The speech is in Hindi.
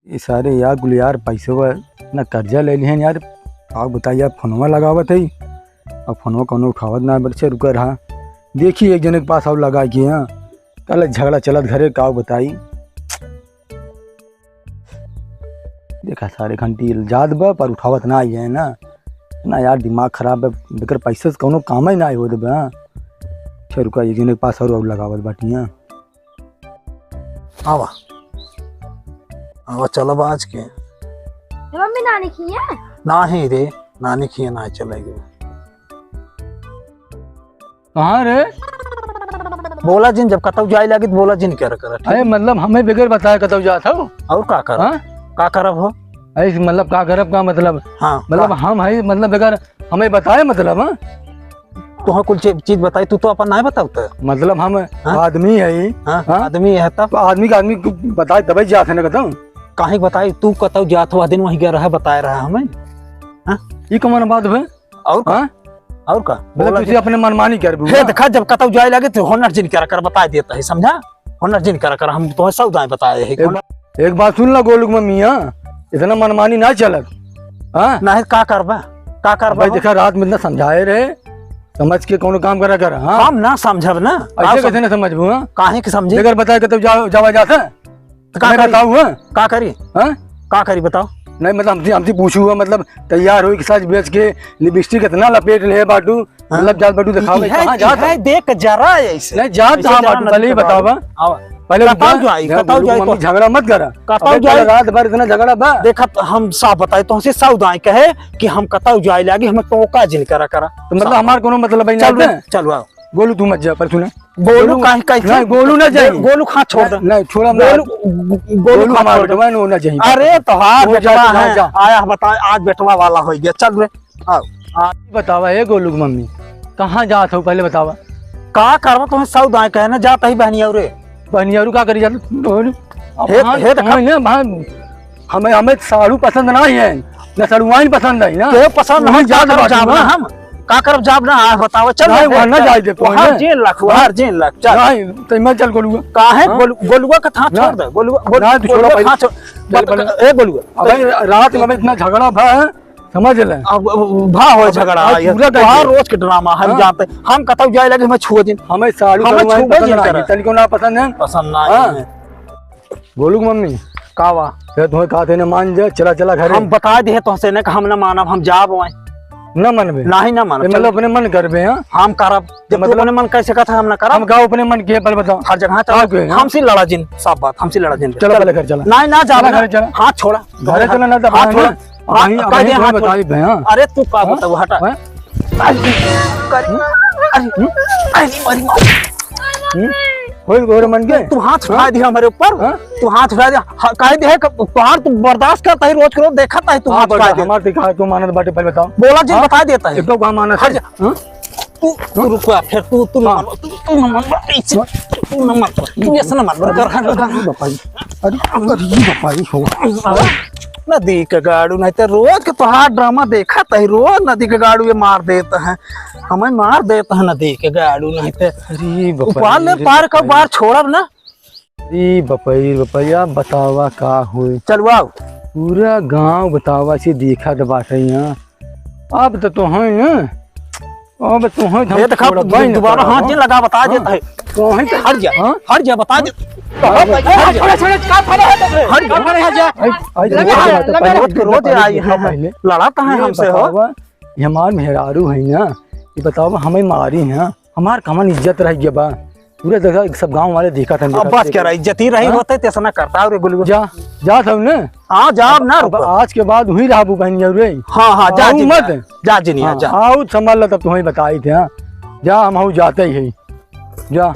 ये सारे यार गुल यार पैसे ना कर्जा ले लिए यार। आप बताइए फोनवा लगावत है और फोनवा कौन उठावत ना बच्चे रुका रहा। देखिए एक जने के पास और लगा के हाँ कल झगड़ा चलत घरे का बताई। देखा सारे घंटी जात बा पर उठावत ना आई है ना यार दिमाग खराब है बेकर पैसे से कौनो काम ही ना हो देबे। हाँ अच्छा रुका एक जने के पास और लगावत बाटी। हाँ आवा आवा चलब आज के मम्मी नानी की है ना ही रे नानी की ना चलेगी। कहाँ रे बोला जिन जब कतौ जाए लगी तो बोला जिन क्या कर। अरे मतलब हमें बगैर बताए कतौ जात हो और का कर का करब हो ऐसे मतलब का करब का मतलब। हाँ मतलब हम है मतलब बगैर हमें बताए मतलब। हाँ तुह कुछ चीज बताई तू तो अपन नहीं बताओ मतलब हम आदमी है। हाँ आदमी है तब आदमी का आदमी बताए तब जात है ना कतौ काहे बताई तू कतौ जात हुआ दिन वहीं गया रहा बताया रहा हमें। हाँ ये कौन बात है और का और का मतलब तुझे अपने मनमानी कर हे देखा जब कतौ जाए लगे तो होनर जिन कर बता देता है समझा। होनर जिन कर हम तो सब दाएं बताए है। एक बात सुन ला गोलू मम्मी। हाँ इतना मनमानी ना चलत। हाँ ना का करबा भाई देखा रात में इतना समझाए रहे समझ के कौन काम करा कर। हाँ हम ना समझब ना ऐसे कैसे ना समझबू। हाँ काहे के समझे बगैर बताए कतौ जावा जाता का करी हाँ का करी बताओ। नहीं मतलब हमसे पूछू हुआ मतलब तैयार हो सच बेच के लिपस्टिक इतना लपेट ले बाटू मतलब जात बाटू दिखावे कहां जात है देख जरा ऐसे नहीं जात कहां बाटू पहले ही बतावा। पहले बताओ जाए झगड़ा मत करा कतौ जाए रात भर इतना झगड़ा बा। देखा हम साफ बताए तो से सावधान कहे कि हम कतौ जाए लागे हम टोका जिन करा तो मतलब हमार कोनो मतलब नहीं। चलो आओ गोलू तू मत जा पर सुना गोलू काहे काहे गोलू ना जाए गोलू खा छोड़ दे नहीं छोड़ा गोलू हमार बेटवा नो ना जाए। अरे तो हां बेटवा है आया बता आज बेटवा वाला हो गया चल रे आओ आज बतावा ए गोलू की मम्मी कहां जात हो पहले बतावा। का करबा तुम्हें सावधान कहे ना जात ही बहनिया रे बहनियारू का करी जात हमें साड़ू पसंद नहीं है ना सड़ुआइन पसंद है ना के पसंद हम जाब ना हम का करब जाब ना बताओ चल वहां ना जाए दे हर जेल लाख हर जेल लाख चल नहीं तो मैं चल गोलूआ काहे गोलुआ का था छोड़ दे गोलुआ छोड़ो ए गोलुआ भाई रात में इतना झगड़ा भा समझ ले भा हो झगड़ा पूरा रोज के ड्रामा हम जानते हम कतौ जाए लगे हमें छुओ दिन हमें साड़ू पसंद को ना पसंद है पसंद ना गोलू मम्मी कावा तुम्हें कहा थे ना मान जा चला चला घर हम बता दे तो से हम ना मानब हम जाब न मनबे नहीं ना मानब मतलब अपने मन करबे। हाँ हम करब जब मतलब अपने मन कैसे कथा हम ना करब हम गाँव अपने मन के पहले बताओ हर जगह चल हमसे लड़ा जिन सब बात हमसे लड़ा जिन चलो पहले घर चला नहीं ना जा घर चला हाथ छोड़ा घर चला ना तो हाथ छोड़ा बताई अरे तू का बताओ हटा होई गोरे मन के तू हाथ उठा दिया हमारे ऊपर तू हाथ उठा दिया कह दे पहाड़ तू बर्दाश्त करता है रोज करो देखता है तू हाथ उठा दे हमार दिखा तू मानत बाटे पहले बताओ बोला जी बता देता है एक तो का मानत है तू रुक फिर तू न मत तू ऐसा न मत कर नदी के गाड़ू नहीं तो रोज के तोहार ड्रामा देखा है रोज नदी के गाड़ू ये मार देता है हमें मार देता है नदी के गाड़ू नहीं तो पार ले पार का बार छोड़ब ना। बपैया बतावा का हुई चल आओ पूरा गांव बतावा से देखा तो बाटे यहाँ अब तो है ना अब तो है दोबारा हाथ नहीं लगा बता देता है तो हट जा बता दे रोज आई है लड़ा कहाँ हमसे हो हमार मेहरारू है ना ये बताओ हमें मारी है हमार कमन इज्जत रह गया बा पूरा जगह सब गांव वाले देखा था बस क्या इज्जत ही रही होते तैसा ना करता रे गुलू जा सब ने हाँ जा ना आज के बाद हुई रहा बहन रे हाँ जा मत जा जी नहीं आओ संभाल लो तब तुम्हें बताई थे। हाँ जा हम जाते ही जा